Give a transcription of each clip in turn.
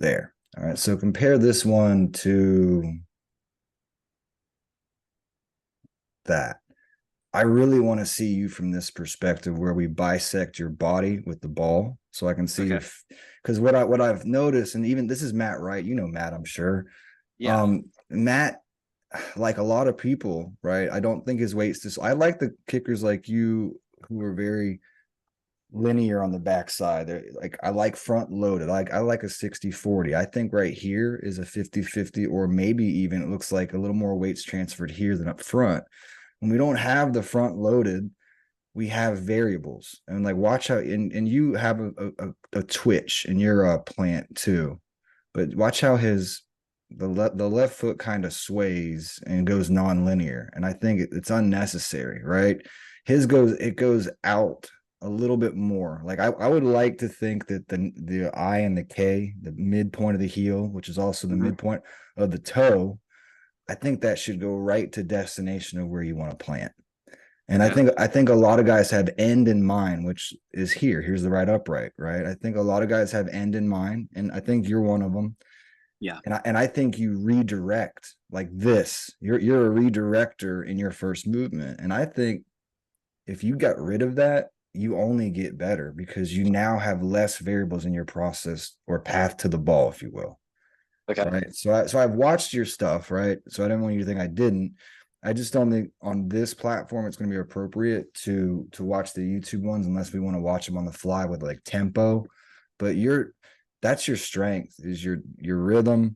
There. All right. So compare this one to that. I really want to see you from this perspective where we bisect your body with the ball so I can see Okay. if, because what I've noticed, and even this is Matt, right? You know Matt, I'm sure. Yeah. Matt, like a lot of people, right? I don't think his weight's this. I like the kickers like you who are very linear on the backside. Like I like front loaded. I like a 60-40. I think right here is a 50-50, or maybe even it looks like a little more weights transferred here than up front. When we don't have the front loaded, we have variables. And like watch how and you have a twitch in your plant too. But watch how the left foot kind of sways and goes non-linear. And I think it's unnecessary, right? It goes out a little bit more. Like I would like to think that the I and the K, the midpoint of the heel, which is also the Mhm. midpoint of the toe, I think that should go right to destination of where you want to plant. And I Okay. think I think a lot of guys have end in mind, which is here. Here's the right upright, right? I think a lot of guys have end in mind, and I think you're one of them. Yeah. And I think you redirect like this. You're a redirector in your first movement. And I think if you got rid of that, you only get better because you now have less variables in your process or path to the ball, if you will. Okay. Right. So I've watched your stuff, right? So I didn't want you to think I didn't. I just don't think on this platform it's going to be appropriate to watch the YouTube ones unless we want to watch them on the fly with like tempo. But that's your strength is your rhythm,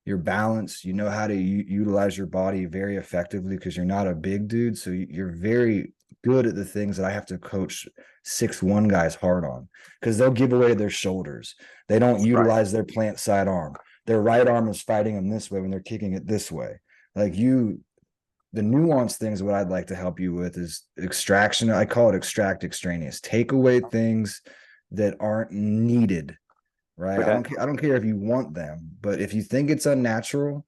your balance. You know how to utilize your body very effectively because you're not a big dude. So you're very good at the things that I have to coach 6'1" guys hard on because they'll give away their shoulders. They don't Right. utilize their plant side arm. Their right arm is fighting them this way when they're kicking it this way. Like the nuanced things, what I'd like to help you with is extraction. I call it extract extraneous. Take away things that aren't needed, right? Okay. I don't care if you want them, but if you think it's unnatural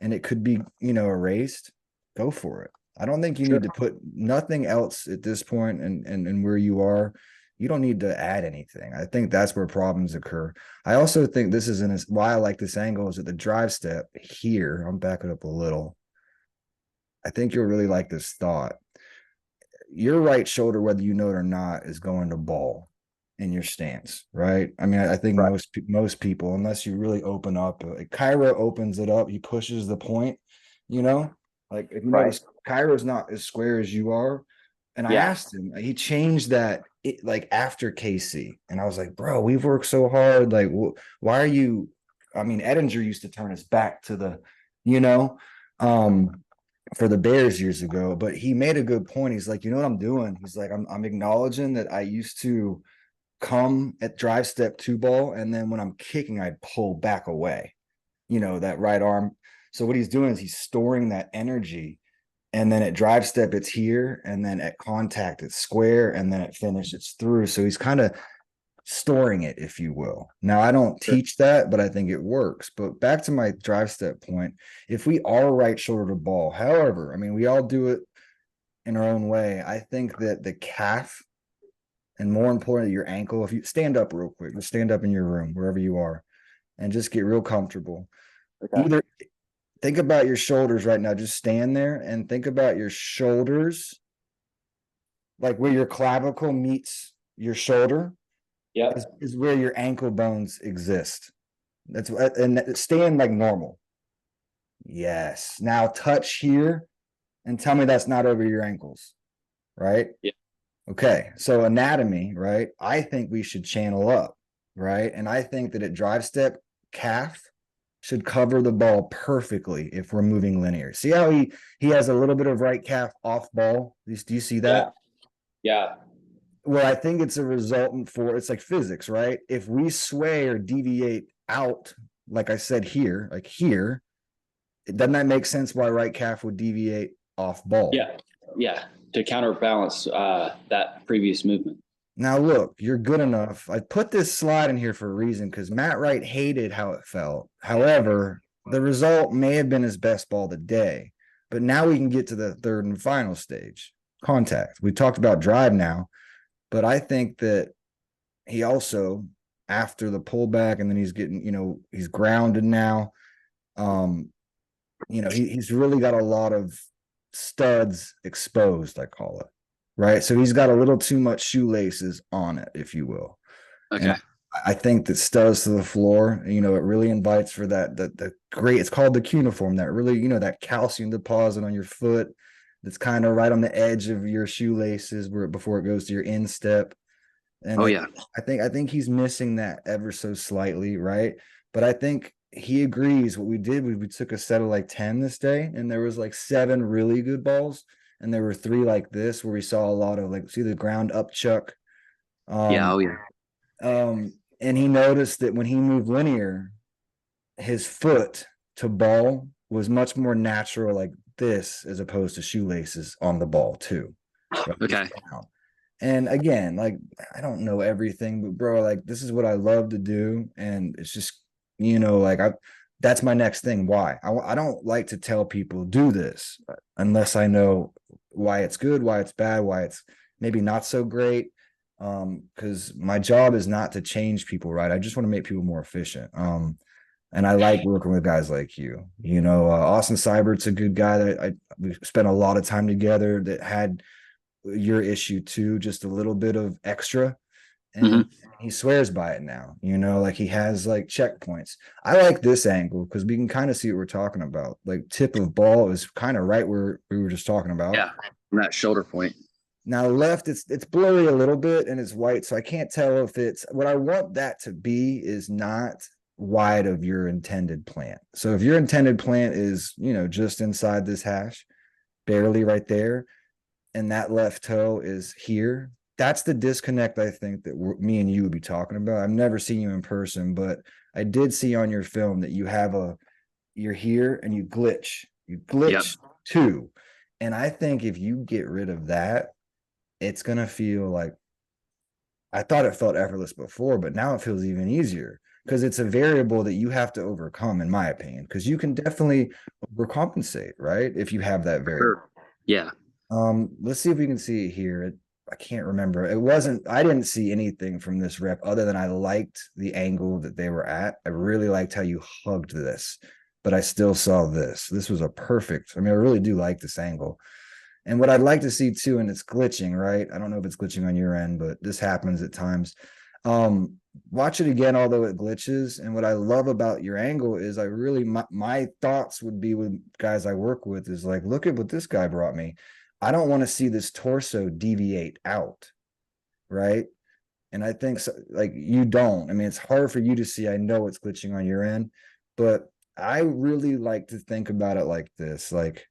and it could be, erased, go for it. I don't think you need Sure. to put nothing else at this point and where you are. You don't need to add anything. I think that's where problems occur. I also think this is why I like this angle is at the drive step here. I'm backing up a little. I think you'll really like this thought. Your right shoulder, whether you know it or not, is going to ball in your stance, right? I mean, I think Right. most people, unless you really open up, like Cairo opens it up, he pushes the point, you know, like if you Right. notice, Cairo's not as square as you are. And I Yeah. asked him, he changed that like after KC, and I was like, bro, we've worked so hard. Like, why are you? I mean, Edinger used to turn his back to you know, um, for the Bears years ago, but he made a good point. He's like, you know what I'm doing? He's like, I'm acknowledging that I used to come at drive step two ball, and then when I'm kicking, I pull back away, that right arm. So what he's doing is he's storing that energy, and then at drive step, it's here, and then at contact, it's square, and then at finish, it's through. So he's kind of storing it, if you will. Now, I don't Sure. teach that, but I think it works. But back to my drive step point, if we are right shoulder to ball, however, I mean, we all do it in our own way. I think that the calf and more importantly, your ankle, if you stand up real quick, just stand up in your room, wherever you are, and just get real comfortable. Okay. Either think about your shoulders right now, just stand there and think about your shoulders, like where your clavicle meets your shoulder Yep. is where your ankle bones exist. And stand like normal. Yes. Now touch here and tell me that's not over your ankles, right? Yeah. Okay. So anatomy, right? I think we should channel up, right? And I think that at drive step, calf should cover the ball perfectly if we're moving linear. See how he has a little bit of right calf off ball? Do you see Yeah. that? Yeah. Well, I think it's a resultant for it's like physics, right? If we sway or deviate out, like I said here, like here, doesn't that make sense why right calf would deviate off ball? Yeah. Yeah. To counterbalance that previous movement. Now, look, you're good enough. I put this slide in here for a reason because Matt Wright hated how it felt. However, the result may have been his best ball of the day. But now we can get to the third and final stage contact. We talked about drive now, but I think that he also after the pullback, and then he's getting, he's grounded now. He's really got a lot of studs exposed, I call it, right? So he's got a little too much shoelaces on it, if you will. Okay. And I think that studs to the floor, it really invites for the great, it's called the cuneiform, that really, that calcium deposit on your foot that's kind of right on the edge of your shoelaces before it goes to your instep. And I think he's missing that ever so slightly, right? But I think he agrees. What we did, we took a set of like 10 this day, and there was like 7 really good balls, and there were 3 like this where we saw a lot of like, see the ground up chuck. And he noticed that when he moved linear, his foot to ball was much more natural like this as opposed to shoelaces on the ball too. Okay. And again, like, I don't know everything, but bro, like, this is what I love to do. And it's just, that's my next thing. Why? I don't like to tell people do this unless I know why it's good, why it's bad, why it's maybe not so great. Because my job is not to change people, right? I just want to make people more efficient. And I like working with guys like you. Austin Seibert's a good guy that we spent a lot of time together that had your issue too, just a little bit of extra. And he swears by it now, like he has like checkpoints. I like this angle because we can kind of see what we're talking about. Like tip of ball is kind of right where we were just talking about. Yeah, from that shoulder point. Now left, it's blurry a little bit and it's white, so I can't tell if it's what I want that to be is not wide of your intended plant. So if your intended plant is, just inside this hash, barely right there, and that left toe is here, that's the disconnect I think that me and you would be talking about. I've never seen you in person, but I did see on your film that you're here and you glitch too. And I think if you get rid of that, it's going to feel like, I thought it felt effortless before, but now it feels even easier because it's a variable that you have to overcome, in my opinion, because you can definitely overcompensate, right? If you have that variable. Yeah. Let's see if we can see it here. I can't remember. I didn't see anything from this rep other than I liked the angle that they were at. I really liked how you hugged this, but I still saw this. This was a perfect, I really do like this angle. And what I'd like to see too, and it's glitching, right? I don't know if it's glitching on your end, but this happens at times. Watch it again, although it glitches. And what I love about your angle is my thoughts would be with guys I work with is like, look at what this guy brought me. I don't want to see this torso deviate out, right? And I think like you don't. It's hard for you to see. I know it's glitching on your end, but I really like to think about it like this. Like,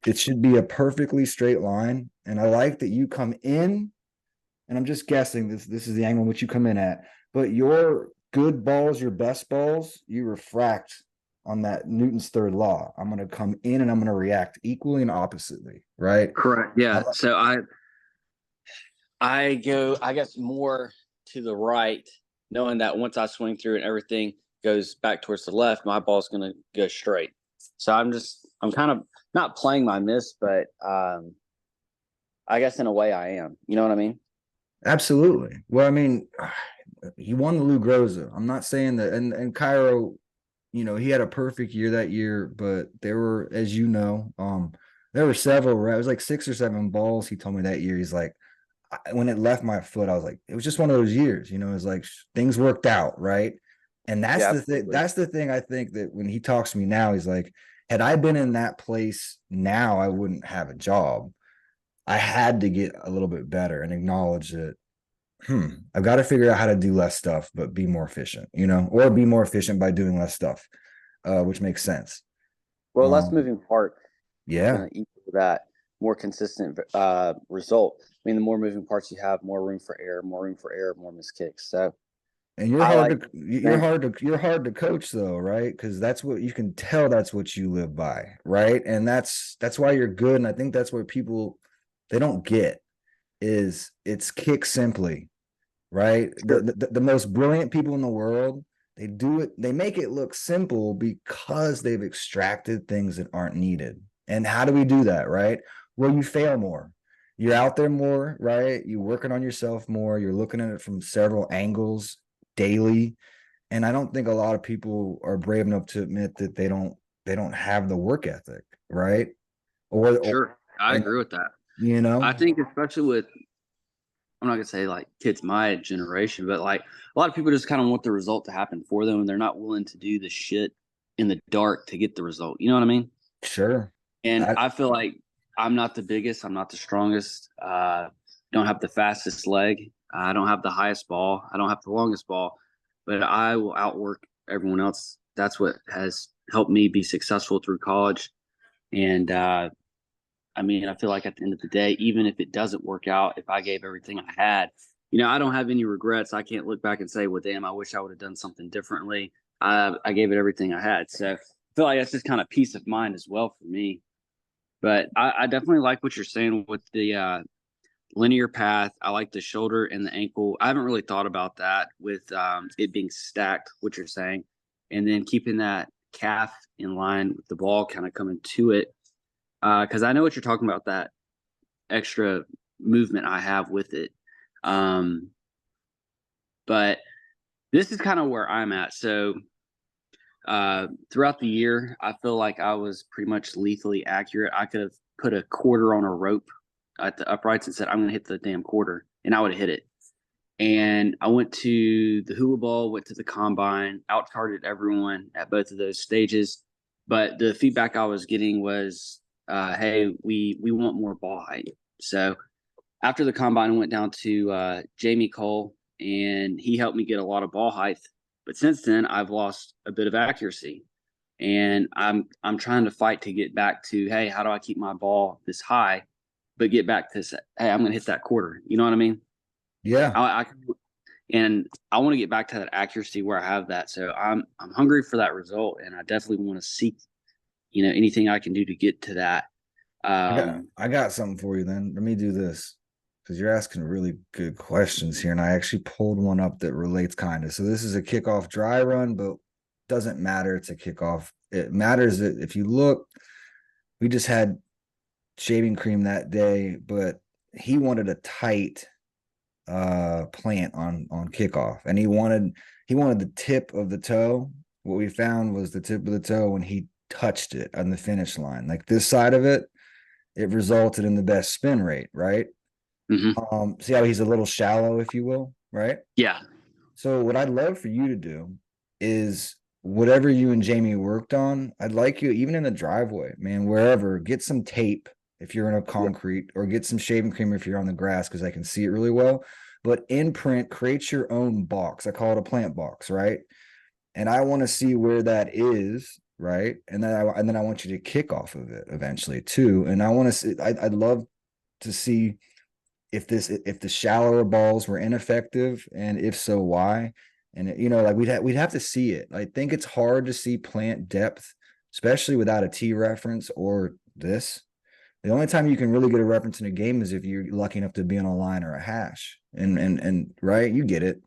it should be a perfectly straight line. And I like that you come in, and I'm just guessing this is the angle in which you come in at, but your good balls, your best balls, you refract on that Newton's third law. I'm going to come in and I'm going to react equally and oppositely, right? Correct. Yeah. So I go, I guess, more to the right, knowing that once I swing through and everything goes back towards the left, my ball's going to go straight. So I'm kind of not playing my miss, but I guess in a way I am. You know what I mean? Absolutely. Well, he won the Lou Groza. I'm not saying that, and Cairo, he had a perfect year that year, but there were, as there were several, it was like 6 or 7 balls. He told me that year, he's like, when it left my foot, I was like, it was just one of those years, it was like things worked out, right? And that's the thing. That's the thing. I think that when he talks to me now, he's like, had I been in that place now, I wouldn't have a job. I had to get a little bit better and acknowledge that, I've got to figure out how to do less stuff, but be more efficient, or be more efficient by doing less stuff, which makes sense. Well, less moving part. Yeah. Equal that more consistent result. The more moving parts you have, more room for error, more missed kicks. So, and you're hard to coach though, right? Because that's what you can tell. That's what you live by, right? And that's why you're good. And I think that's what people they don't get is it's kick simply, right? The most brilliant people in the world, they do it. They make it look simple because they've extracted things that aren't needed. And how do we do that, right? Well, you fail more. You're out there more, right? You're working on yourself more. You're looking at it from several angles. daily. And I don't think a lot of people are brave enough to admit that they don't have the work ethic, right? Sure. I and agree with that. you know, I think especially with, I'm not gonna say like kids my generation, but like a lot of people just kind of want the result to happen for them, and they're not willing to do the shit in the dark to get the result. You know what I mean? sure. And I feel like I'm not the biggest, I'm not the strongest, don't have the fastest leg, I don't have the highest ball, I don't have the longest ball, but I will outwork everyone else. That's what has helped me be successful through college. And I mean, I feel like at the end of the day, even if it doesn't work out, if I gave everything I had, I don't have any regrets. I can't look back and say, well, damn, I wish I would have done something differently. I gave it everything I had. So I feel like that's just kind of peace of mind as well for me. But I definitely like what you're saying with the linear path. I like the shoulder and the ankle. I haven't really thought about that with it being stacked, what you're saying, and then keeping that calf in line with the ball kind of coming to it. Because I know what you're talking about, that extra movement I have with it. But this is kind of where I'm at. So throughout the year, I feel like I was pretty much lethally accurate. I could have put a quarter on a rope at the uprights and said, I'm going to hit the damn quarter, and I would have hit it. And I went to the hula ball, went to the combine, out-targeted everyone at both of those stages. But the feedback I was getting was, hey, we want more ball height. So after the combine, I went down to Jamie Cole, and he helped me get a lot of ball height. But since then, I've lost a bit of accuracy, and I'm trying to fight to get back to, hey, how do I keep my ball this high, but get back to, hey, I'm going to hit that quarter. You know what I mean? yeah. And I want to get back to that accuracy where I have that. So I'm hungry for that result, and I definitely want to seek, anything I can do to get to that. I got something for you then. Let me do this because you're asking really good questions here. And I actually pulled one up that relates kind of. So this is a kickoff dry run, but doesn't matter. It's a kickoff. It matters that if you look, we just had shaving cream that day, but he wanted a tight plant on kickoff, and he wanted the tip of the toe. What we found was the tip of the toe when he touched it on the finish line, like this side of it, it resulted in the best spin rate, right? Mm-hmm. See how he's a little shallow, if you will, right? Yeah. So what I'd love for you to do is whatever you and Jamie worked on, I'd like you, even in the driveway, man, wherever, get some tape if you're in a concrete, or get some shaving cream if you're on the grass, because I can see it really well. But in print, create your own box. I call it a plant box, right? And I want to see where that is, right? And then I want you to kick off of it eventually too. And I want to see, I'd love to see if the shallower balls were ineffective, and if so, why. And like we'd have to see it. I think it's hard to see plant depth, especially without a T reference or this. The only time you can really get a reference in a game is if you're lucky enough to be on a line or a hash. And right, you get it.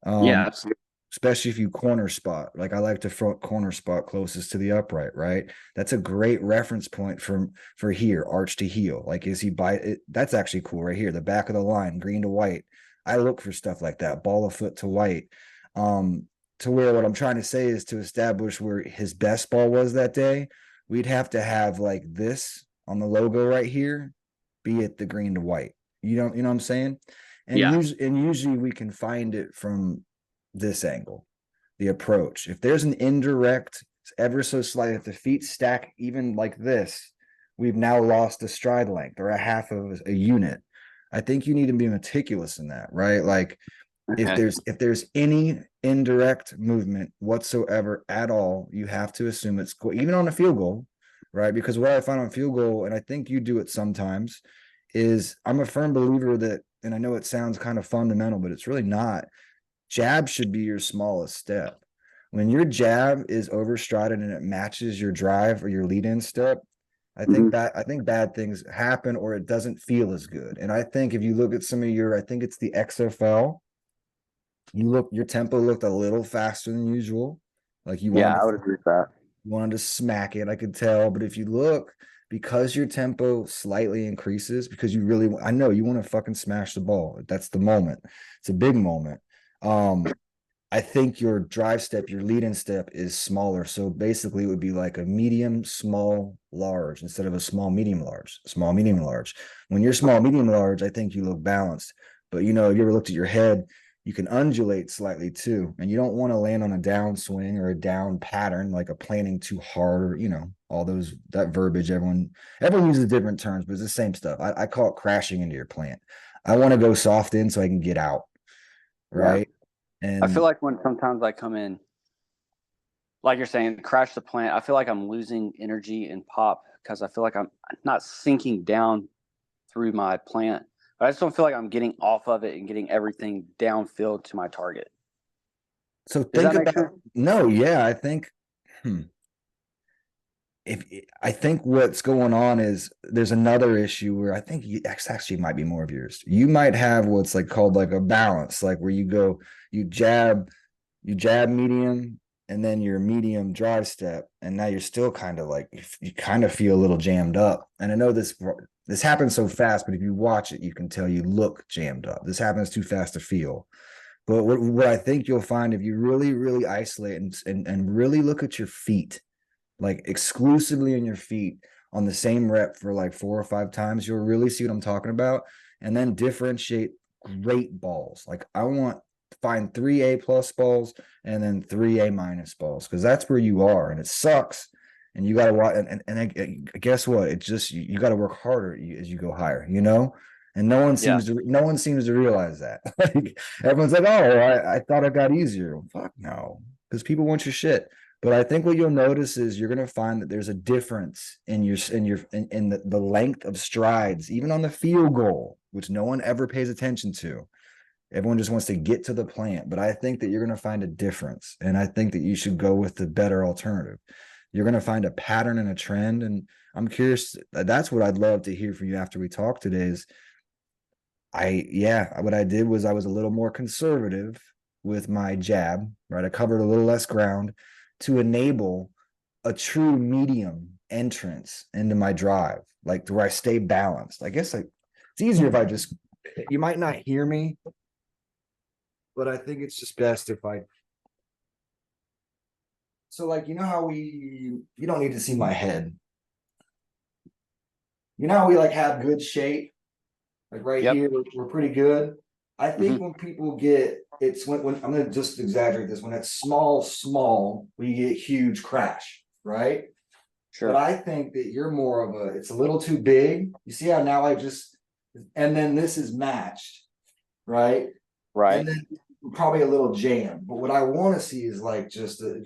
Yeah, absolutely. Especially if you corner spot. Like I like to front corner spot closest to the upright, right? That's a great reference point for here, arch to heel. Like, is he by it? That's actually cool right here. The back of the line, green to white. I look for stuff like that, ball of foot to white. To where what I'm trying to say is to establish where his best ball was that day, we'd have to have like this on the logo right here, be it the green to white. You know what I'm saying? And Yeah. usually we can find it from this angle, the approach. If there's an indirect, ever so slight, if the feet stack even like this, we've now lost a stride length or a half of a unit. I think you need to be meticulous in that, right? Like Okay. if there's any indirect movement whatsoever at all, you have to assume it's even on a field goal, right? Because what I find on field goal, and I think you do it sometimes, is I'm a firm believer that, and I know it sounds kind of fundamental, but it's really not. Jab should be your smallest step. When your jab is overstrided and it matches your drive or your lead-in step, I think bad things happen, or it doesn't feel as good. And I think if you look at some of I think it's the XFL, your tempo looked a little faster than usual. Like you Yeah, I would agree with that. wanted to smack it, I could tell. But if you look, because your tempo slightly increases, because I know you want to fucking smash the ball. That's the moment. It's a big moment. I think your drive step, your lead-in step is smaller. So basically it would be like a medium, small, large instead of a small, medium, large, small, medium, large. When you're small, medium, large, I think you look balanced. But you know, you ever looked at your head, you can undulate slightly too. And you don't want to land on a down swing or a down pattern, like a planting too hard, or you know, all those that verbiage. Everyone uses different terms, but it's the same stuff. I call it crashing into your plant. I want to go soft in so I can get out. Right. I feel And like when sometimes I come in, like you're saying, crash the plant, I feel like I'm losing energy and pop because I feel like I'm not sinking down through my plant, but I just don't feel like I'm getting off of it and getting everything downfield to my target. so Does think that make about sense? no, yeah, I think if I think what's going on is there's another issue where I think actually might be more of yours. You might have what's like called like a balance, like where you go, you jab medium, and then your medium drive step, and now you're still kind of like you kind of feel a little jammed up. And I know this happens so fast, but if you watch it, you can tell you look jammed up. This happens too fast to feel. But what I think you'll find if you really, really isolate and really look at your feet, like exclusively in your feet on the same rep for like 4 or 5 times, you'll really see what I'm talking about. And then differentiate great balls. Like I want to find 3A+ balls and then 3A- balls, because that's where you are. And it sucks. And you got to watch. And guess what? It's just you got to work harder as you go higher, you know? And Yeah. no one seems to realize that. Like everyone's like, oh, I thought it got easier. Well, fuck no, because people want your shit. But I think what you'll notice is you're going to find that there's a difference in the length of strides, even on the field goal, which no one ever pays attention to. Everyone just wants to get to the plant. But I think that you're going to find a difference. And I think that you should go with the better alternative. You're going to find a pattern and a trend. And I'm curious, that's what I'd love to hear from you after we talk today is what I did was I was a little more conservative with my jab, right? I covered a little less ground to enable a true medium entrance into my drive, like to where I stay balanced. I guess it's easier if I just, you might not hear me, but I think it's just best if so like, you know how you don't need to see my head. You know how we like have good shape, like right Yep. here, we're pretty good. I think when people it's when I'm gonna just exaggerate this, when it's small, we get huge crash, right? But Sure. I think that you're more of it's a little too big. You see how now and then this is matched, right? Right. And then probably a little jam. But what I want to see is like just a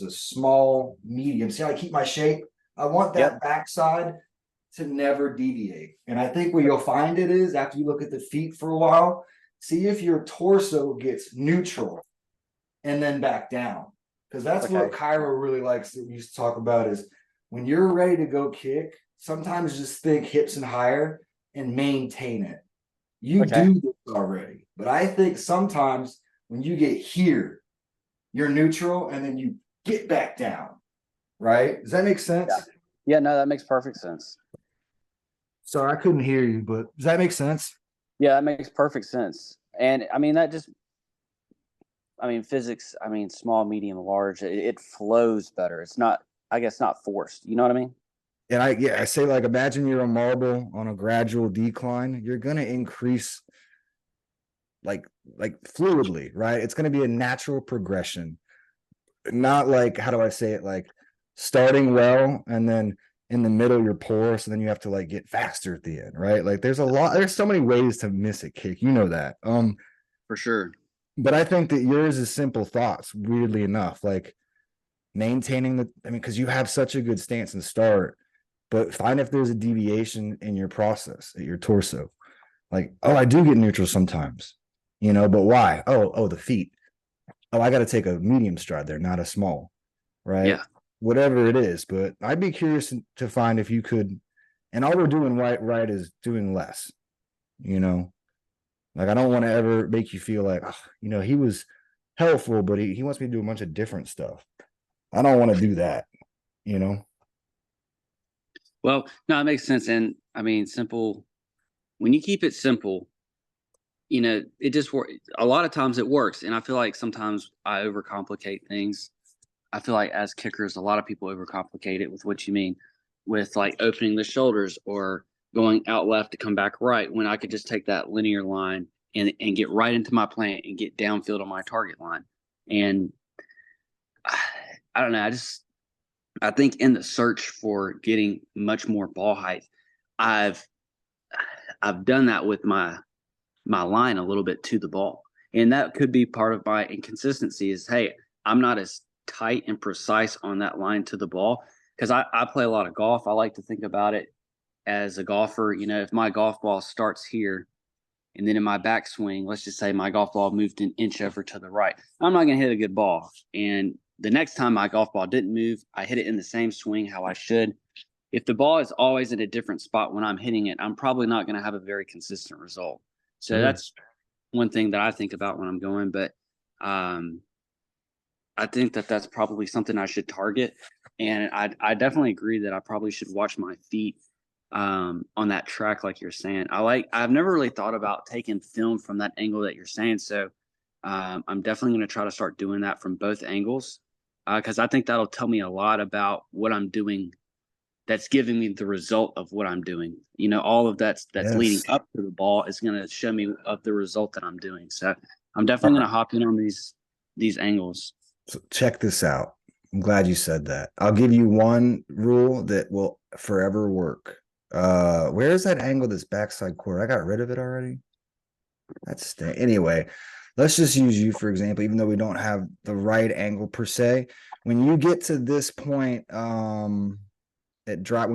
small medium. See how I keep my shape? I want that Yep. backside to never deviate. And I think where you'll find it is after you look at the feet for a while, see if your torso gets neutral and then back down. Because that's what Okay. Cairo really likes that we used to talk about is when you're ready to go kick, sometimes just think hips and higher and maintain it. You Okay. do this already. But I think sometimes when you get here, you're neutral and then you get back down. Right? Does that make sense? Yeah. Yeah. No, that makes perfect sense. Sorry, I couldn't hear you, but does that make sense? Yeah, that makes perfect sense. And I mean, physics, small, medium, large, it flows better. It's not, I guess, not forced. You know what I mean? And I say like imagine you're a marble on a gradual decline. You're gonna increase like fluidly, right? It's gonna be a natural progression. Not like how do I say it? Like starting well and then in the middle you're poor, so then you have to like get faster at the end, right? Like there's so many ways to miss a kick. You know that. For sure. But I think that yours is simple thoughts, weirdly enough. Like maintaining because you have such a good stance and start, but find if there's a deviation in your process at your torso. Like, oh, I do get neutral sometimes, but why? Oh, the feet. Oh, I got to take a medium stride there, not a small, right? Yeah. Whatever it is. But I'd be curious to find if you could, and all we're doing right is doing less, like I don't want to ever make you feel like, he was helpful, but he wants me to do a bunch of different stuff. I don't want to do that. Well, no, it makes sense. And simple, when you keep it simple, it just a lot of times it works. And I feel like sometimes I overcomplicate things. I feel like as kickers, a lot of people overcomplicate it with what you mean with like opening the shoulders or going out left to come back right, when I could just take that linear line and get right into my plant and get downfield on my target line. And I don't know. I think in the search for getting much more ball height, I've done that with my line a little bit to the ball. And that could be part of my inconsistency is, hey, I'm not as tight and precise on that line to the ball because I play a lot of golf. I like to think about it as a golfer. If my golf ball starts here and then in my backswing, let's just say my golf ball moved an inch over to the right, I'm not going to hit a good ball. And the next time my golf ball didn't move, I hit it in the same swing how I should. If the ball is always in a different spot when I'm hitting it, I'm probably not going to have a very consistent result. So that's one thing that I think about when I'm going. But I think that that's probably something I should target. And I definitely agree that I probably should watch my feet on that track, like you're saying. I've never really thought about taking film from that angle that you're saying. So I'm definitely going to try to start doing that from both angles because I think that'll tell me a lot about what I'm doing. That's giving me the result of what I'm doing. All of that's leading up to the ball is going to show me of the result that I'm doing. So I'm definitely going to hop in on these angles. So check this out. I'm glad you said that. I'll give you one rule that will forever work. Where is that angle that's backside quarter? I got rid of it already. Anyway, let's just use you for example, even though we don't have the right angle per se. When you get to this point, when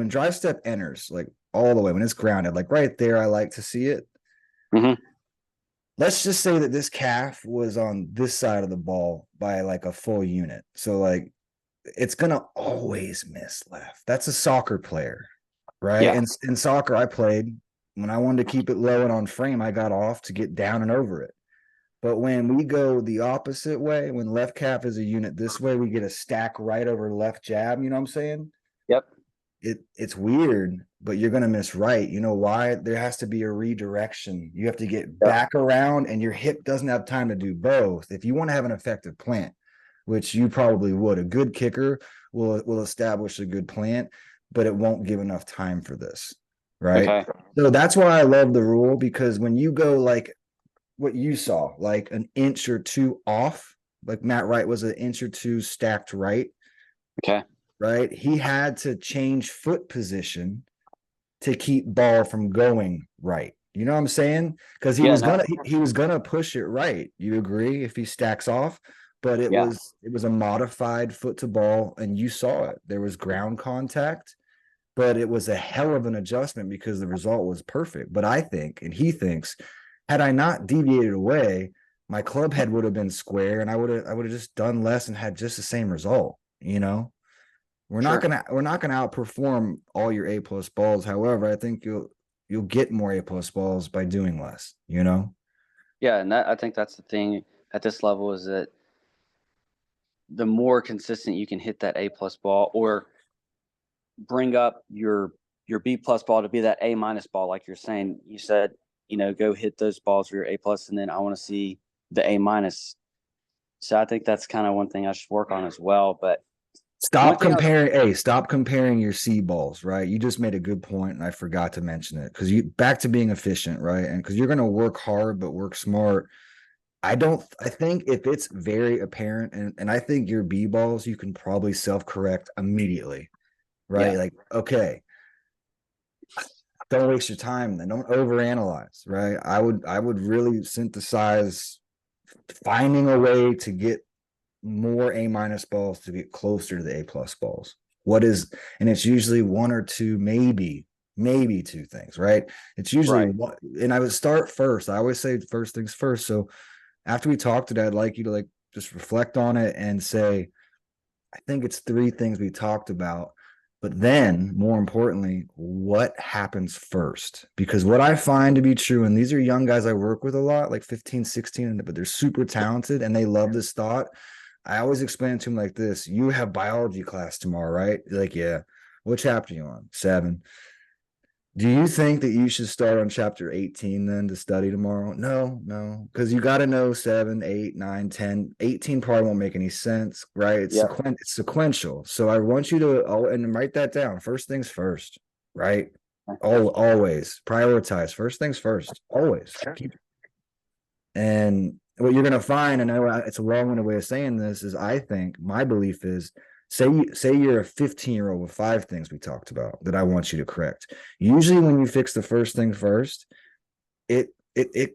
dry step enters, like all the way, when it's grounded, like right there, I like to see it. Mm-hmm. Let's just say that this calf was on this side of the ball by like a full unit. So like it's going to always miss left. That's a soccer player, right? Yeah. And in soccer, I played when I wanted to keep it low and on frame, I got off to get down and over it. But when we go the opposite way, when left calf is a unit this way, we get a stack right over left jab. You know what I'm saying? Yep. It's weird, but you're going to miss right. You know why? There has to be a redirection. You have to get back around, and your hip doesn't have time to do both. If you want to have an effective plant, which you probably would, a good kicker will establish a good plant, but it won't give enough time for this, right? Okay. So that's why I love the rule, because when you go like what you saw, like an inch or two off, like Matt Wright was an inch or two stacked right. Okay. Right? He had to change foot position to keep ball from going right. You know what I'm saying? Because he was gonna push it right. You agree if he stacks off, but it was a modified foot to ball, and you saw it. There was ground contact, but it was a hell of an adjustment because the result was perfect. But I think, and he thinks, had I not deviated away, my club head would have been square, and I would have just done less and had just the same result. We're not gonna outperform all your A+ balls. However, I think you'll get more A+ balls by doing less. Yeah, and I think that's the thing at this level is that the more consistent you can hit that A+ ball, or bring up your B+ ball to be that A- ball, like you're saying. You said, go hit those balls for your A+, and then I want to see the A-. So I think that's kind of one thing I should work on as well. But stop comparing your C balls, right? You just made a good point, and I forgot to mention it because back to being efficient, right? And because you're going to work hard but work smart. I think if it's very apparent, and I think your B balls, you can probably self-correct immediately, right? Yeah. Like, okay, don't waste your time then. Don't overanalyze, right? I would really synthesize finding a way to get more A- balls to get closer to the A+ balls. And it's usually one or two, maybe two things, right? It's usually one, and I would start first. I always say first things first. So after we talked today, I'd like you to just reflect on it and say, I think it's three things we talked about. But then, more importantly, what happens first? Because what I find to be true, and these are young guys I work with a lot, like 15, 16, but they're super talented and they love this thought. I always explain to them like this: you have biology class tomorrow, right? You're like, yeah. What chapter are you on? 7. Do you think that you should start on chapter 18 then to study tomorrow? No, because you got to know 7, 8, 9, 10. 18 probably won't make any sense, right? It's, Yep. it's sequential. So I want you to, and write that down. First things first, right? Always prioritize first things first, always. And what you're going to find, and it's a long-winded way of saying this, is I think my belief is, say you're a 15-year-old with 5 things we talked about that I want you to correct. Usually when you fix the first thing first, it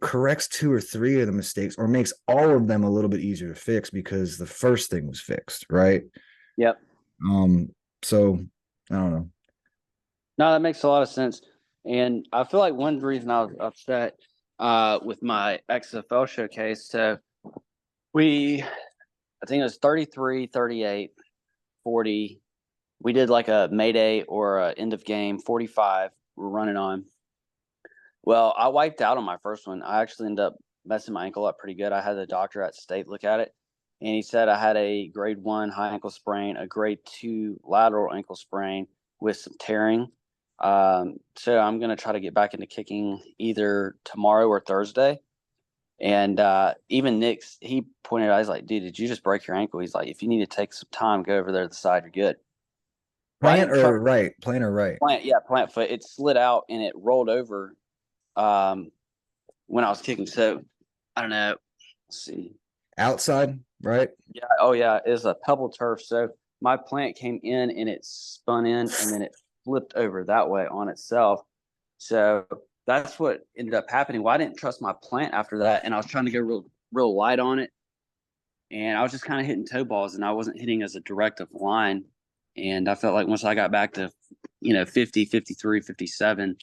corrects 2 or 3 of the mistakes, or makes all of them a little bit easier to fix because the first thing was fixed, right? Yep. So I don't know. No, that makes a lot of sense. And I feel like one reason I was upset with my XFL showcase, so I think it was 33, 38, 40. We did like a Mayday or a end of game 45 we're running on. Well, I wiped out on my first one. I actually ended up messing my ankle up pretty good. I had the doctor at state look at it, and he said I had a grade 1 high ankle sprain, a grade 2 lateral ankle sprain with some tearing. So I'm going to try to get back into kicking either tomorrow or Thursday. And even Nick, he pointed out, he's like, dude, did you just break your ankle? He's like, if you need to take some time, go over there to the side, you're good. Plant or right? Plant or right? Plant foot. It slid out and it rolled over when I was kicking. So I don't know. Let's see. Outside, right? Yeah. Oh, yeah. It's a pebble turf. So my plant came in and it spun in and then it flipped over that way on itself. So that's what ended up happening. Well, I didn't trust my plant after that, and I was trying to go real light on it, and I was just kind of hitting toe balls, and I wasn't hitting as a directive line. And I felt like once I got back to 50, 53, 57, it's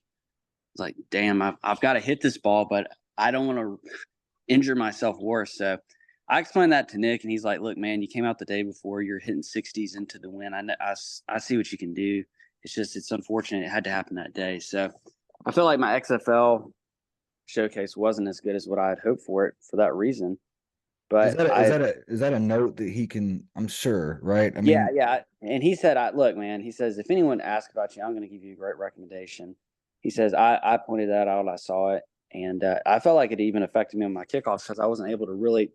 like, damn, I've got to hit this ball, but I don't want to injure myself worse. So I explained that to Nick, and he's like, look, man, you came out the day before, you're hitting 60s into the wind. I see what you can do. It's unfortunate it had to happen that day. So I feel like my XFL showcase wasn't as good as what I had hoped for it for that reason. But is that a note that he can? I'm sure, right? I mean, yeah. And he said, look, man. He says, if anyone asks about you, I'm going to give you a great recommendation. He says, I pointed that out. I saw it, and I felt like it even affected me on my kickoffs because I wasn't able to really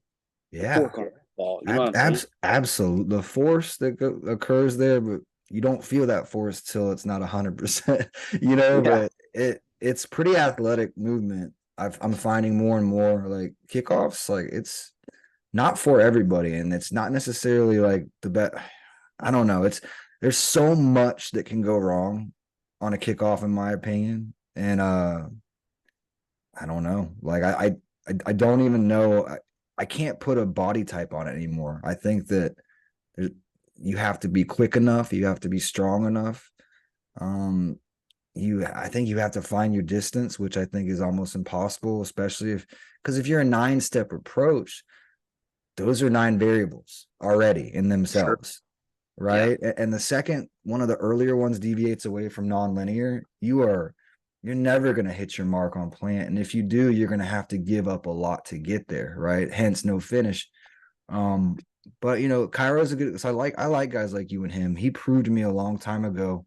fork on the ball. You know what I'm saying? Absolutely. The force that occurs there, but you don't feel that force till it's not 100%. Yeah. But it's pretty athletic movement. I'm finding more and more like kickoffs, like it's not for everybody, and it's not necessarily like the best. I don't know. There's so much that can go wrong on a kickoff, in my opinion, and I don't know. Like I don't even know. I can't put a body type on it anymore. I think that you have to be quick enough. You have to be strong enough. I think you have to find your distance, which I think is almost impossible, especially because if you're a 9-step approach, those are 9 variables already in themselves, sure. Right? Yeah. And the second one of the earlier ones deviates away from nonlinear, you're never going to hit your mark on plant. And if you do, you're going to have to give up a lot to get there, right? Hence no finish. But Cairo's a good, so I like guys like you and him. He proved to me a long time ago,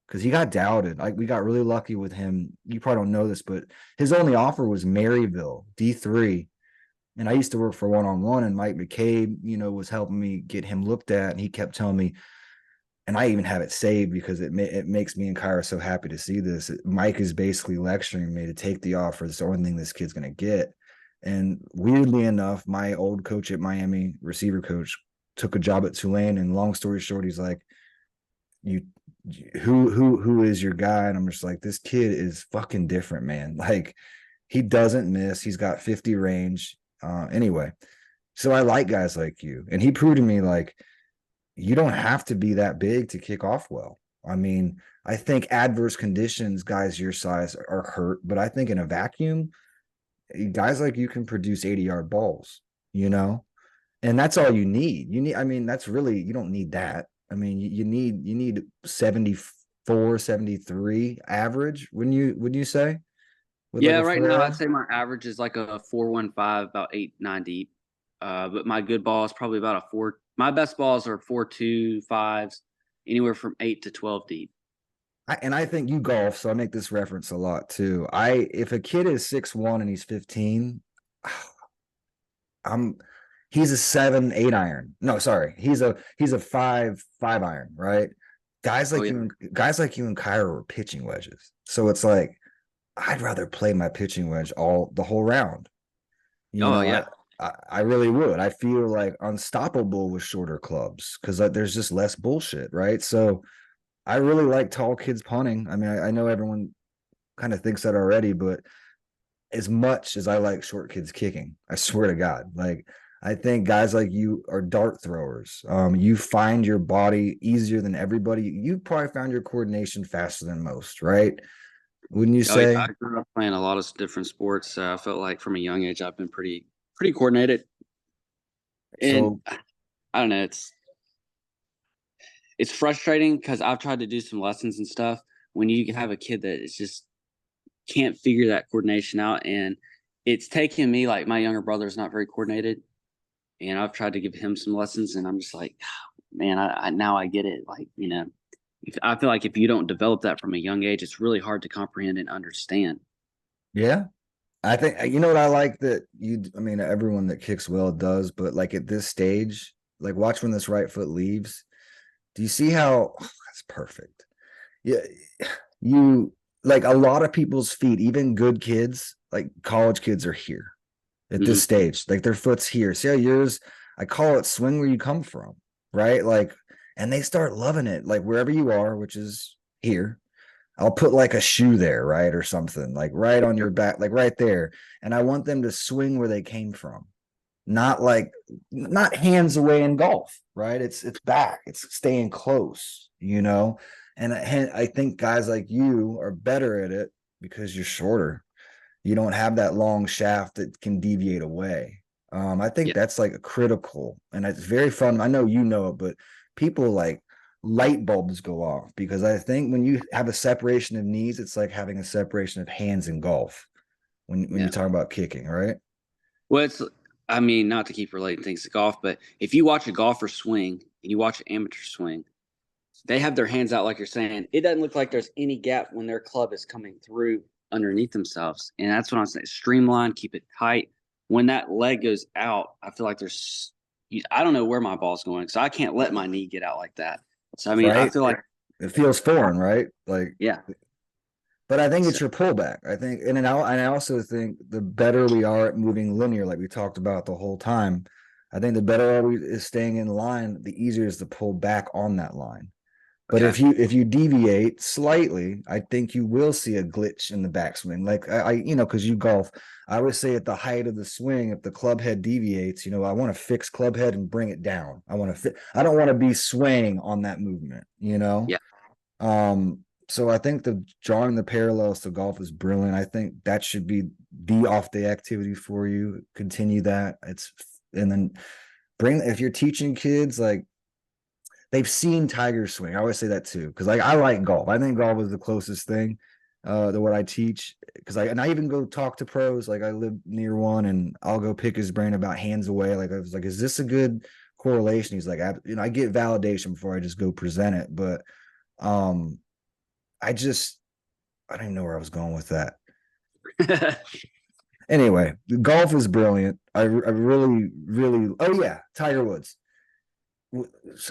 because he got doubted. Like, we got really lucky with him. You probably don't know this, but his only offer was Maryville, D3. And I used to work for one-on-one, and Mike McCabe, was helping me get him looked at. And he kept telling me, and I even have it saved because it makes me and Kyra so happy to see this. Mike is basically lecturing me to take the offer. It's the only thing this kid's going to get. And weirdly enough, my old coach at Miami, receiver coach, took a job at Tulane. And long story short, he's like, who is your guy? And I'm just like, this kid is fucking different, man. Like, he doesn't miss. He's got 50 range. Anyway, so I like guys like you. And he proved to me, like, you don't have to be that big to kick off well. I mean, I think adverse conditions, guys your size are hurt, but I think in a vacuum, guys like you can produce 80-yard balls, and that's all you need. I mean, that's really, you don't need that. I mean, you need 74, 73 average, wouldn't you say? Yeah, right now I'd say my average is like a 4.15, about 8-9 deep. But my good ball is probably about a 4. My best balls are 4.25s, anywhere from 8 to 12 deep. I think you golf, so I make this reference a lot too. If a kid is 6'1" and he's 15, I'm he's a 7-8 iron. No, sorry. He's a 5-5 iron, right? Guys like you and Kyra were pitching wedges. So it's like I'd rather play my pitching wedge the whole round. You Oh know, yeah. I really would. I feel like unstoppable with shorter clubs because there's just less bullshit, right? So I really like tall kids punting. I mean, I know everyone kind of thinks that already, but as much as I like short kids kicking, I swear to God, like I think guys like you are dart throwers. You find your body easier than everybody. You probably found your coordination faster than most, right? Wouldn't you Oh yeah. say? I grew up playing a lot of different sports. I felt like from a young age I've been pretty coordinated. And So I don't know, it's frustrating because I've tried to do some lessons and stuff when you have a kid that is just can't figure that coordination out. And it's taken me, like my younger brother is not very coordinated. And I've tried to give him some lessons and I'm just like, man, I now I get it. Like, I feel like if you don't develop that from a young age, it's really hard to comprehend and understand. yeah, I think you know what I like that I mean, everyone that kicks well does, but like at this stage, like watch when this right foot leaves. Do you see how that's perfect? Yeah, you like a lot of people's feet, even good kids, like college kids, are here at this Mhm. stage. Like their foot's here. See how yours? I call it swing where you come from, right? Like, and they start loving it, like wherever you are, which is here. I'll put like a shoe there, right? Or something like right on your back, like right there. And I want them to swing where they came from, not hands away in golf, right? It's back, it's staying close, you know. And I think guys like you are better at it because you're shorter. You don't have that long shaft that can deviate away. I think Yeah. that's like a critical, and it's very fun. I know you know it, but people like light bulbs go off because I think when you have a separation of knees, it's like having a separation of hands in golf when you Yeah. talk about kicking, right? Well, I mean, not to keep relating things to golf, but if you watch a golfer swing and you watch an amateur swing, they have their hands out like you're saying. It doesn't look like there's any gap when their club is coming through underneath themselves. And that's what I'm saying. Streamline, keep it tight. When that leg goes out, I feel like I don't know where my ball's going. So I can't let my knee get out like that. So, I mean, I Right? feel like, It feels foreign, right? Like, yeah. but I think it's So, your pullback. I think, and I also think the better we are at moving linear, like we talked about the whole time, I think the better we is staying in line, the easier it is to pull back on that line. But yeah. if you deviate slightly, I think you will see a glitch in the backswing. Like because you golf, I would say at the height of the swing, if the club head deviates, I want to fix club head and bring it down. I don't want to be swaying on that movement, Yeah. So I think the drawing the parallels to golf is brilliant. I think that should be the off day activity for you. Continue that. And then if you're teaching kids, like they've seen Tiger swing. I always say that too, because I like golf. I think golf is the closest thing to what I teach. I even go talk to pros. Like I live near one, and I'll go pick his brain about hands away. Like I was like, is this a good correlation? He's like, I get validation before I just go present it. But um, I don't even know where I was going with that. Anyway, golf is brilliant. I really, really. Oh yeah, Tiger Woods.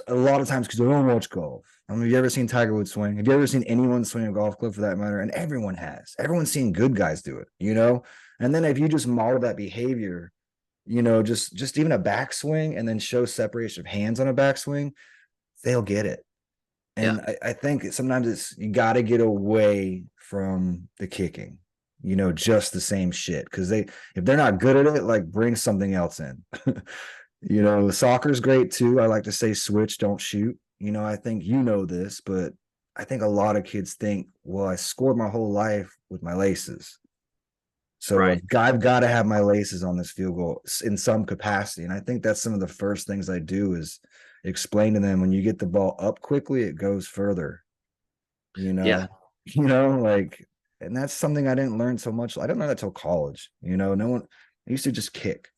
A lot of times because I don't watch golf. I mean, have you ever seen Tiger Woods swing? Have you ever seen anyone swing a golf club for that matter? And everyone has. Everyone's seen good guys do it. And then if you just model that behavior, just even a backswing and then show separation of hands on a backswing, they'll get it. Yeah. And I think sometimes you got to get away from the kicking, just the same shit. Because if they're not good at it, like bring something else in. Soccer's great too. I like to say switch, don't shoot. I think this, but I think a lot of kids think, well, I scored my whole life with my laces. So Right. I've got to have my laces on this field goal in some capacity. And I think that's some of the first things I do is explain to them when you get the ball up quickly, it goes further. Yeah. Like, and that's something I didn't learn so much. I didn't learn that till college. No one I used to just kick.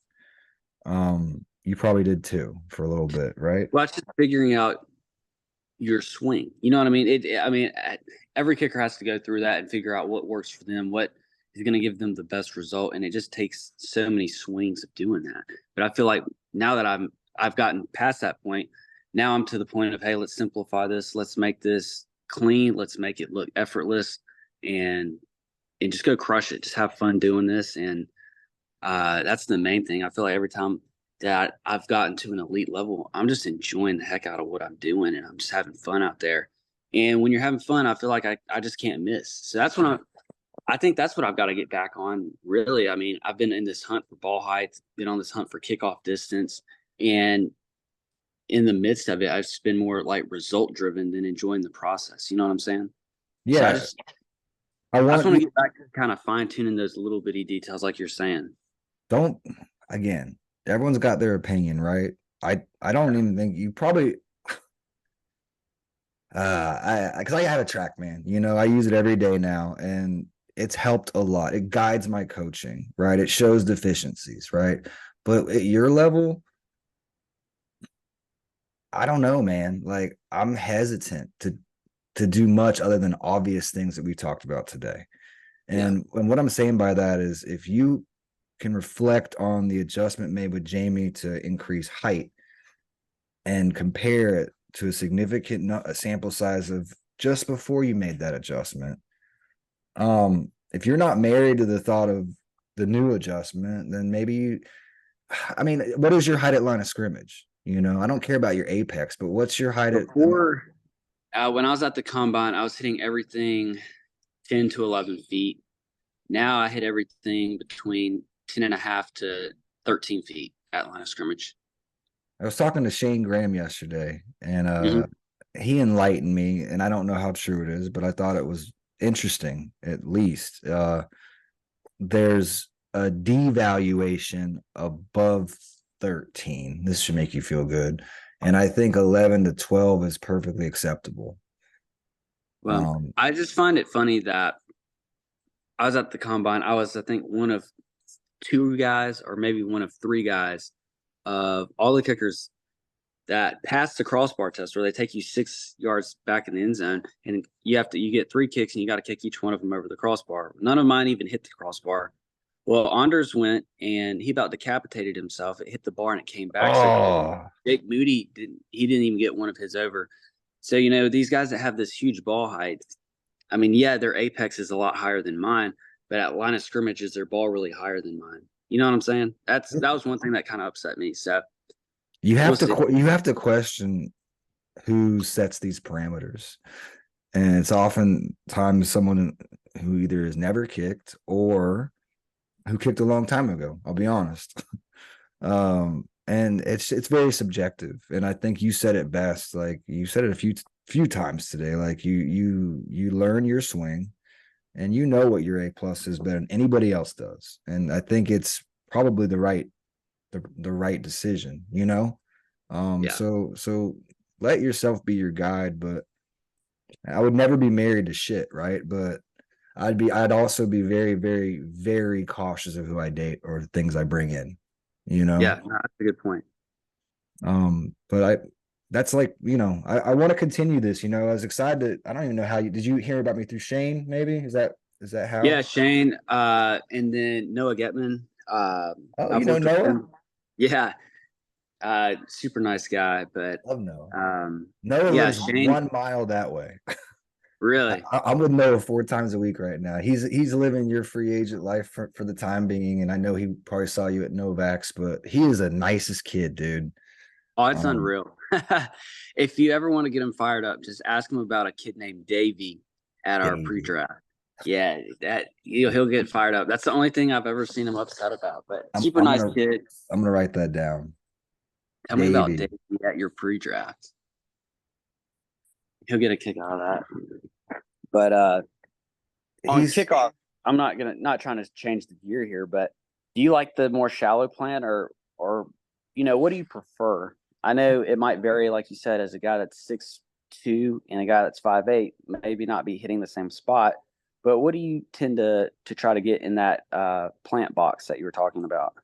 You probably did too for a little bit, right? Well, it's just figuring out your swing. You know what I mean? Every kicker has to go through that and figure out what works for them, what is going to give them the best result, and it just takes so many swings of doing that. But I feel like now that I've gotten past that point, now I'm to the point of, hey, let's simplify this, let's make this clean, let's make it look effortless, and just go crush it. Just have fun doing this, and that's the main thing. I feel like every time that I've gotten to an elite level, I'm just enjoying the heck out of what I'm doing, and I'm just having fun out there. And when you're having fun, I feel like I just can't miss. So that's when I think that's what I've got to get back on, really. I mean, I've been in this hunt for ball height, been on this hunt for kickoff distance, and in the midst of it, I've just been more like result driven than enjoying the process. You know what I'm saying? So Yeah, I I want just want to you get back to kind of fine tuning those little bitty details, like you're saying. don't again. Everyone's got their opinion, right? I don't even think you probably because I have a track, man. You know, I use it every day now, and it's helped a lot. It guides my coaching, right? It shows deficiencies, right? But at your level, I don't know, man. Like I'm hesitant to do much other than obvious things that we talked about today. Yeah. And what I'm saying by that is if you can reflect on the adjustment made with Jamie to increase height and compare it to a significant sample size of just before you made that adjustment. If you're not married to the thought of the new adjustment, then maybe I mean, what is your height at line of scrimmage? You know, I don't care about your apex, but what's your height at Before, when I was at the combine, I was hitting everything 10 to 11 feet. Now I hit everything between 10 and a half to 13 feet at line of scrimmage. I was talking to Shane Graham yesterday, and Mhm. he enlightened me, and I don't know how true it is, but I thought it was interesting, at least. There's a devaluation above 13. This should make you feel good. And I think 11 to 12 is perfectly acceptable. Well, I just find it funny that I was at the combine. I was, I think, one of two guys, or maybe one of three guys, of all the kickers that pass the crossbar test, where they take you 6 yards back in the end zone, and you get three kicks, and you got to kick each one of them over the crossbar. None of mine even hit the crossbar. Well, Anders went and he about decapitated himself. It hit the bar and it came back. So Oh, Jake Moody didn't even get one of his over. So, these guys that have this huge ball height, I mean, yeah, their apex is a lot higher than mine, but at line of scrimmage, is their ball really higher than mine? You know what I'm saying? That was one thing that kind of upset me. So we'll see. you have to question who sets these parameters. And it's oftentimes someone who either has never kicked or who kicked a long time ago. I'll be honest. And it's very subjective. And I think you said it best. Like you said it a few times today. Like you learn your swing, and you know what your A plus is better than anybody else does. And I think it's probably the right decision. You know, Yeah. so let yourself be your guide, but I would never be married to shit, right? But I'd also be very, very, very cautious of who I date or things I bring in, you know? Yeah. No, that's a good point. But that's like, I want to continue this, I was excited I don't even know how did you hear about me through Shane, maybe? Is that how? Yeah. Shane, and then Noah Getman. Oh, I've worked with Noah? him. Yeah. Super nice guy, but Love Noah. um, Noah yeah, lives Shane, 1 mile that way. really. I'm with Noah 4 times a week right now. He's living your free agent life for the time being, and I know he probably saw you at Novak's, but he is the nicest kid, dude. Oh, it's Um, unreal. If you ever want to get him fired up, just ask him about a kid named Davey at our Davey. pre-draft. Yeah, that he'll get fired up. That's the only thing I've ever seen him upset about. But I'm super I'm nice gonna kid. I'm gonna write that down. Tell me about Davey. Davey at your pre-draft. He'll get a kick out of that. But on He's kickoff, I'm not trying to change the gear here, but do you like the more shallow plant, or what do you prefer? I know it might vary, like you said, as a guy that's 6'2" and a guy that's 5'8", maybe not be hitting the same spot. But what do you tend to try to get in that plant box that you were talking about?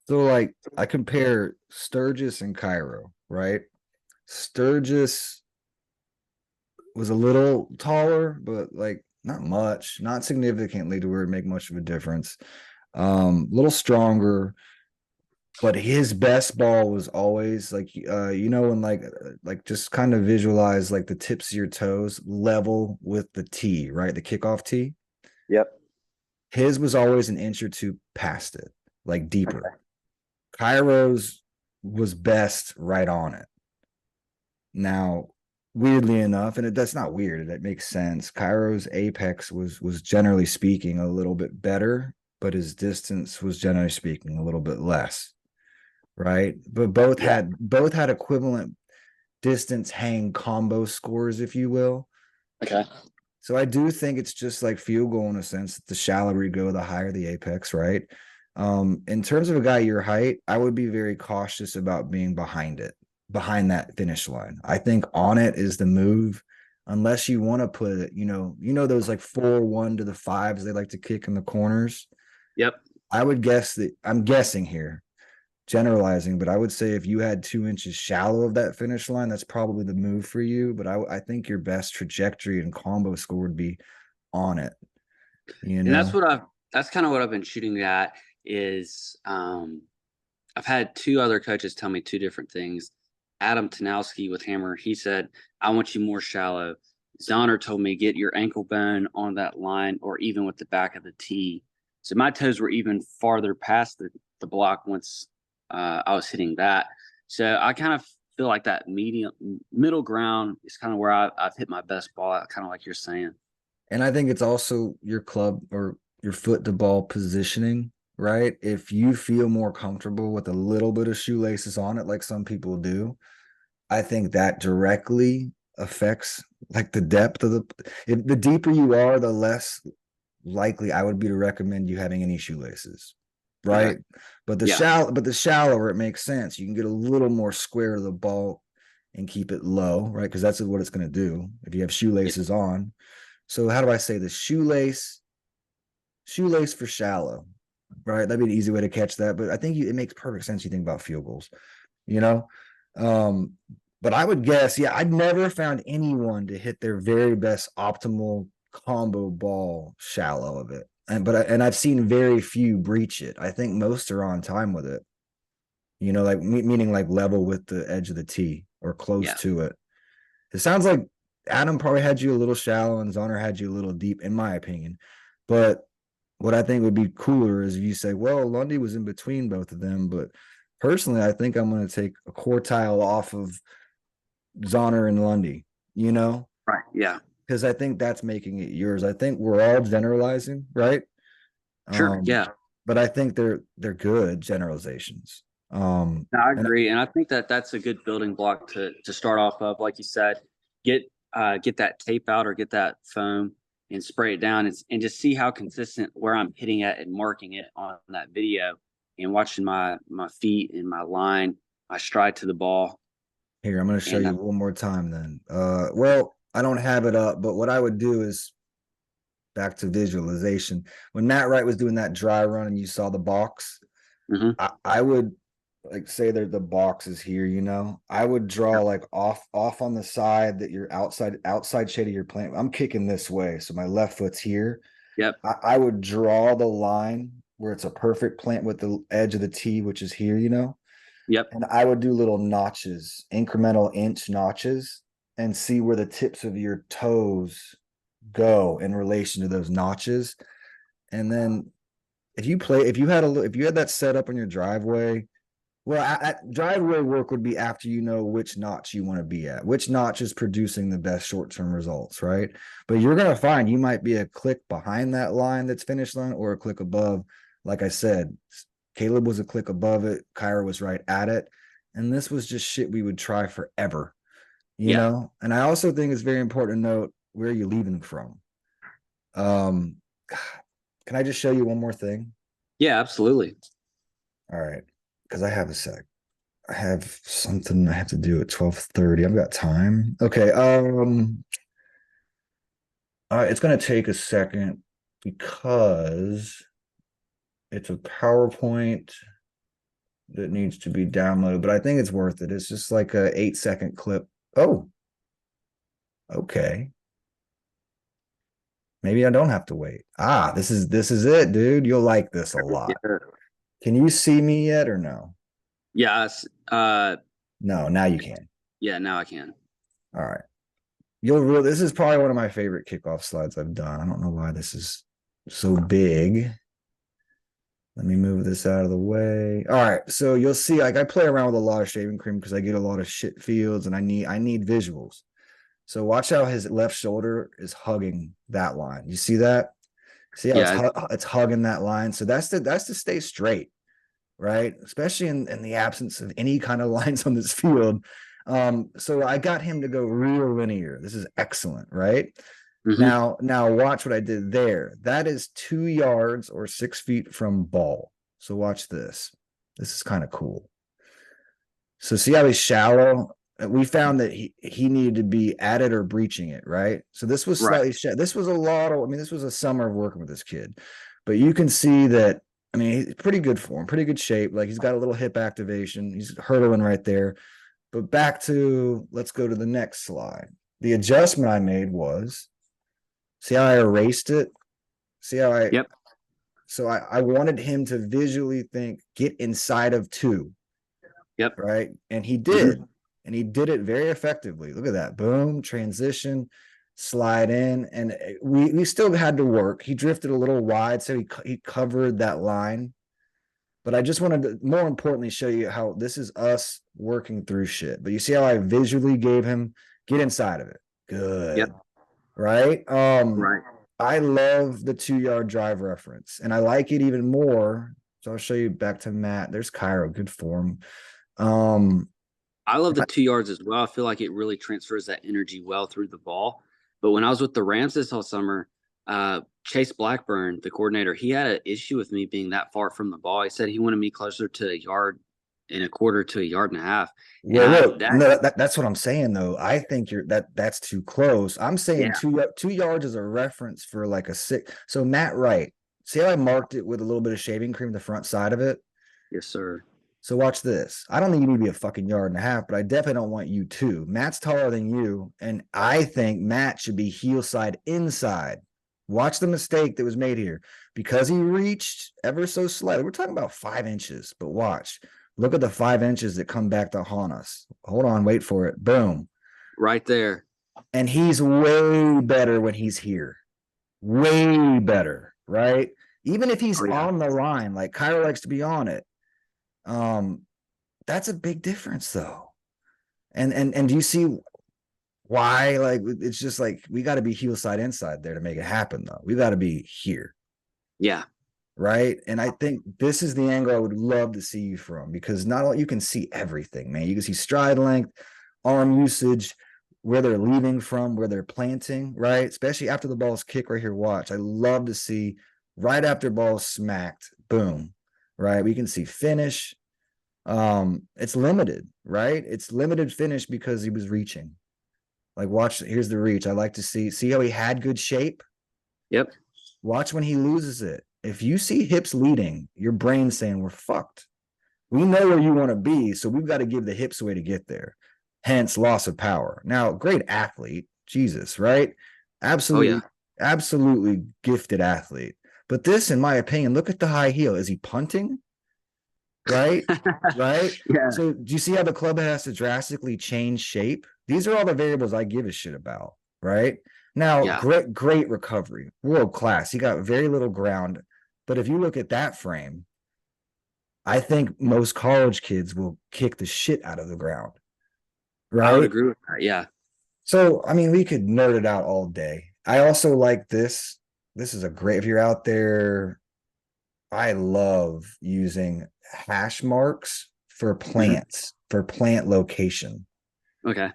so like I compare Sturgis and Cairo, right? Sturgis was a little taller, but like not much, not significantly to where it make much of a difference. A little stronger, but his best ball was always like when like just kind of visualize like the tips of your toes level with the tee, right? The kickoff tee. Yep. His was always an inch or two past it, like deeper. Okay. Cairo's was best right on it. Now, weirdly enough, and that's not weird, it makes sense. Cairo's apex was generally speaking a little bit better, but his distance was generally speaking a little bit less, right? But both had equivalent distance hang combo scores, if you will. Okay. So I do think it's just like field goal in a sense. The shallower you go, the higher the apex, right? In terms of a guy your height, I would be very cautious about being behind that finish line. I think on it is the move, unless you want to put it, those like 4-1 to the 5s they like to kick in the corners. Yep. I would guess that I'm guessing here, generalizing, but I would say if you had 2 inches shallow of that finish line, that's probably the move for you. But I think your best trajectory and combo score would be on it. And that's kind of what I've been shooting at is I've had 2 other coaches tell me 2 different things. Adam Tanowski with Hammer, he said, I want you more shallow. Zonner told me get your ankle bone on that line or even with the back of the tee. So my toes were even farther past the block once I was hitting that. So I kind of feel like that middle ground is kind of where I've hit my best ball at, kind of like you're saying. And I think it's also your club or your foot to ball positioning, right? If you feel more comfortable with a little bit of shoelaces on it, like some people do, I think that directly affects like the depth of the deeper you are, the less likely I would be to recommend you having any shoelaces, right? Okay. But the Yeah. shallower it makes sense. You can get a little more square to the ball and keep it low, right? Because that's what it's going to do if you have shoelaces on. So how do I say this? Shoelace for shallow, right? That'd be an easy way to catch that. But I think it makes perfect sense. You think about field goals, you know. But I would guess, yeah, I'd never found anyone to hit their very best optimal combo ball shallow of it. And I've seen very few breach it. I think most are on time with it. Like meaning like level with the edge of the tee or close to it. It sounds like Adam probably had you a little shallow and Zonner had you a little deep, in my opinion. But what I think would be cooler is if you say, well, Lundy was in between both of them. But personally, I think I'm going to take a quartile off of Zonner and Lundy, Right. Yeah. because I think that's making it yours. I think we're all generalizing, right? Sure. Yeah. But I think they're good generalizations. No, I agree, and I think that's a good building block to start off of. Like you said, get that tape out or get that foam and spray it down, and just see how consistent where I'm hitting it and marking it on that video, and watching my feet and my line, my stride to the ball. Here, I'm going to show you one more time then. Well, I don't have it up, but what I would do is back to visualization. When Matt Wright was doing that dry run and you saw the box, I would like say that the box is here, I would draw like off on the side that you're outside shade of your plant. I'm kicking this way, so my left foot's here. Yep. I would draw the line where it's a perfect plant with the edge of the tee, which is here, Yep. And I would do little notches, incremental inch notches, and see where the tips of your toes go in relation to those notches. And then if you had that set up on your driveway, well, driveway work would be after you know which notch you want to be at, which notch is producing the best short-term results, right? But you're going to find you might be a click behind that line that's finish line or a click above. Like I said, Caleb was a click above it. Kyra was right at it. And this was just shit we would try forever, you know? And I also think it's very important to note, where are you leaving from? Can I just show you one more thing? Yeah, absolutely. All right. Because I have a sec. I have something I have to do at 12:30. I've got time. Okay. It's going to take a second because it's a PowerPoint that needs to be downloaded, but I think it's worth it. It's just like a 8-second clip. Oh, Okay. Maybe I don't have to wait. This is it, dude. You'll like this a lot. Yeah. Can you see me yet or no? Yes. No, now you can. Yeah, now I can. All right. This is probably one of my favorite kickoff slides I've done. I don't know why this is so big. Let me move this out of the way. All right. So you'll see, like, I play around with a lot of shaving cream because I get a lot of shit fields and I need visuals. So watch how his left shoulder is hugging that line. You see that? See how it's hugging that line. So that's to stay straight, right? Especially in the absence of any kind of lines on this field. So I got him to go real linear. This is excellent, right? Now watch what I did there. That is 2 yards or 6 feet from ball. So watch this. This is kind of cool. So see how he's shallow? We found that he needed to be at it or breaching it, right? So this was slightly this was a lot of, I mean, this was a summer of working with this kid. But you can see that, I mean, he's pretty good form, pretty good shape. Like, he's got a little hip activation. He's hurdling right there. But back to, let's go to the next slide. The adjustment I made was, see how I erased it? See how I, Yep. So I wanted him to visually think, get inside of 2. Yep. Right. And he did. And he did it very effectively. Look at that. Boom, transition, slide in. And we still had to work. He drifted a little wide, so he covered that line. But I just wanted to, more importantly, show you how this is us working through shit. But you see how I visually gave him, get inside of it. Good. Yep. Right? Right. I love the 2-yard drive reference. And I like it even more. So I'll show you back to Matt. There's Cairo, good form. I love the 2 yards as well. I feel like it really transfers that energy well through the ball. But when I was with the Rams this whole summer, Chase Blackburn, the coordinator, he had an issue with me being that far from the ball. He said he wanted me closer to 1.25 yards to 1.5 yards. Well, that's what I'm saying, though. I think that's too close. I'm saying 2 yards is a reference for like a 6. So Matt Wright, see how I marked it with a little bit of shaving cream, the front side of it? Yes, sir. So watch this. I don't think you need to be a fucking 1.5 yards, but I definitely don't want you to. Matt's taller than you, and I think Matt should be heel side inside. Watch the mistake that was made here. Because he reached ever so slightly. We're talking about 5 inches, but watch. Look at the 5 inches that come back to haunt us. Hold on, wait for it. Boom. Right there. And he's way better when he's here. Way better, right? Even if he's on the line, like Cairo likes to be on it. That's a big difference, though. And do you see why? Like, it's just like, we got to be heel side inside there to make it happen, though. We got to be here. Yeah. Right. And I think this is the angle I would love to see you from, because not only you can see everything, man. You can see stride length, arm usage, where they're leaving from, where they're planting, right? Especially after the ball's kicked right here. Watch. I love to see right after ball's smacked, boom, right? We can see finish. It's limited, right? It's limited finish because he was reaching. Like, watch, here's the reach. I like to see how he had good shape. Yep. Watch when he loses it. If you see hips leading, your brain's saying, we're fucked. We know where you want to be, so we've got to give the hips away to get there. Hence, loss of power. Now, great athlete, Jesus, right? Absolutely, absolutely gifted athlete. But this, in my opinion, look at the high heel. Is he punting? Right? Right? Yeah. So do you see how the club has to drastically change shape? These are all the variables I give a shit about, right? Now, great recovery, world class. He got very little ground. But if you look at that frame, I think most college kids will kick the shit out of the ground. Right? I would agree with that. Yeah. So, I mean, we could nerd it out all day. I also like this. This is a great, if you're out there, I love using hash marks for plants, for plant location. Okay.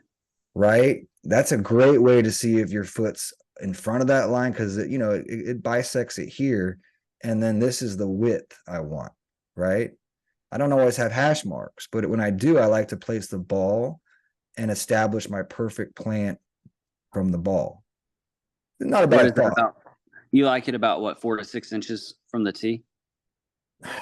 Right? That's a great way to see if your foot's in front of that line, because it bisects it here. And then this is the width I want, right? I don't always have hash marks, but when I do, I like to place the ball and establish my perfect plant from the ball. Not a bad thought. You like it about what, 4 to 6 inches from the tee?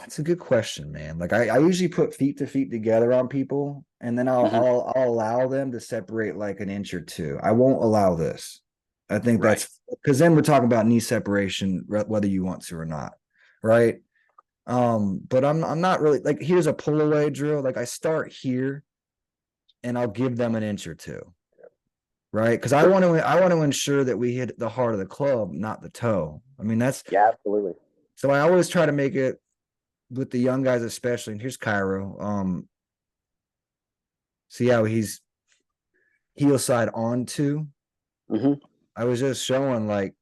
It's a good question, man. Like I usually put feet to feet together on people, and then I'll Mhm. I'll allow them to separate like an inch or two. I won't allow this. I think Right. that's because then we're talking about knee separation, whether you want to or not, right? But I'm not really like here's a pull away drill. Like I start here, and I'll give them an inch or two, right? Because I want to ensure that we hit the heart of the club, not the toe. I mean that's Yeah, absolutely. so I always try to make it with the young guys, especially. And here's Cairo. See how he's heel side on two. Hmm. I was just showing like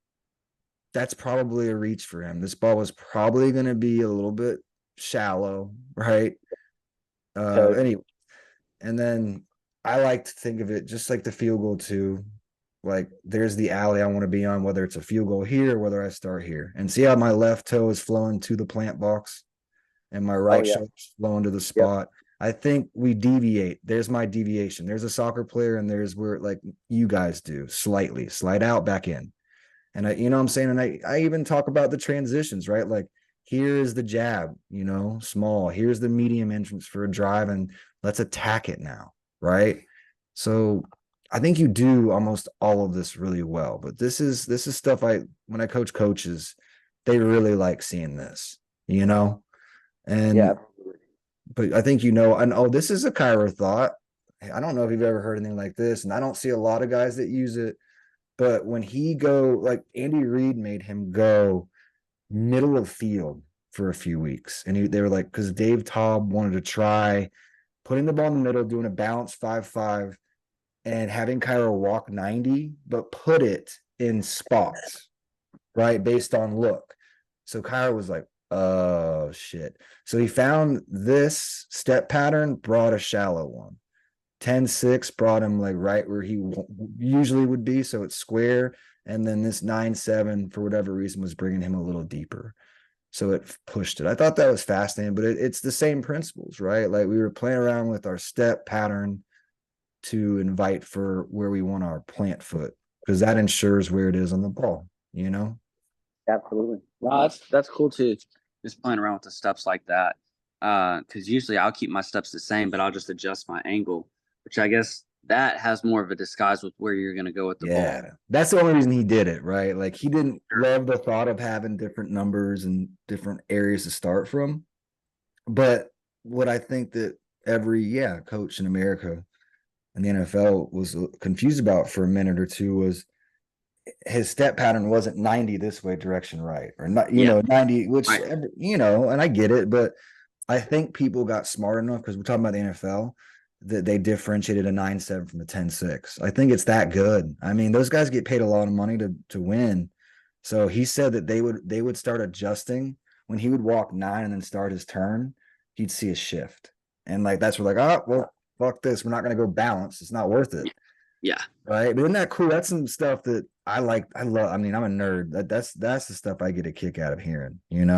that's probably a reach for him. This ball was probably going to be a little bit shallow, right? Anyway, and then I like to think of it just like the field goal too. Like there's the alley I want to be on, whether it's a field goal here, or whether I start here. And see how my left toe is flowing to the plant box and my right shoulder's flowing to the spot. I think we deviate. There's my deviation. There's a soccer player, and there's where like you guys do slightly slide out back in. And I, you know what I'm saying? And I even talk about the transitions, right? Like here is the jab, small. Here's the medium entrance for a drive, and let's attack it now, right? So I think you do almost all of this really well. But this is stuff when I coach coaches, they really like seeing this, you know? And but I think and this is a Cairo thought. I don't know if you've ever heard anything like this, and I don't see a lot of guys that use it. But when he like Andy Reid made him go middle of field for a few weeks, and they were like, because Dave Taub wanted to try putting the ball in the middle, doing a balanced 5-5, and having Cairo walk 90, but put it in spots, right, based on look. So Cairo was like, oh shit. So he found this step pattern, brought a shallow one. 10-6 brought him like right where he usually would be, so it's square. And then this 9-7, for whatever reason, was bringing him a little deeper, so it pushed it. I thought that was fascinating, but it's the same principles, right? Like we were playing around with our step pattern to invite for where we want our plant foot, because that ensures where it is on the ball. Absolutely. No, that's cool too. Just playing around with the steps like that. Because usually I'll keep my steps the same, but I'll just adjust my angle, which I guess that has more of a disguise with where you're going to go with the ball. Yeah, that's the only reason he did it, right? Like he didn't love the thought of having different numbers and different areas to start from. But what I think that every coach in America and the NFL was confused about for a minute or two was his step pattern wasn't 90 this way direction right, or not, 90, which Right. And I get it, but I think people got smart enough, because we're talking about the NFL, that they differentiated a 9-7 from a 10-6. I think it's that good. I mean, those guys get paid a lot of money to win. So he said that they would start adjusting when he would walk 9 and then start his turn. He'd see a shift, and like that's where like, oh well, fuck this. We're not going to go balance. It's not worth it. Yeah. Right. But isn't that cool? That's some stuff that I like. I love. I mean, I'm a nerd. That's the stuff I get a kick out of hearing.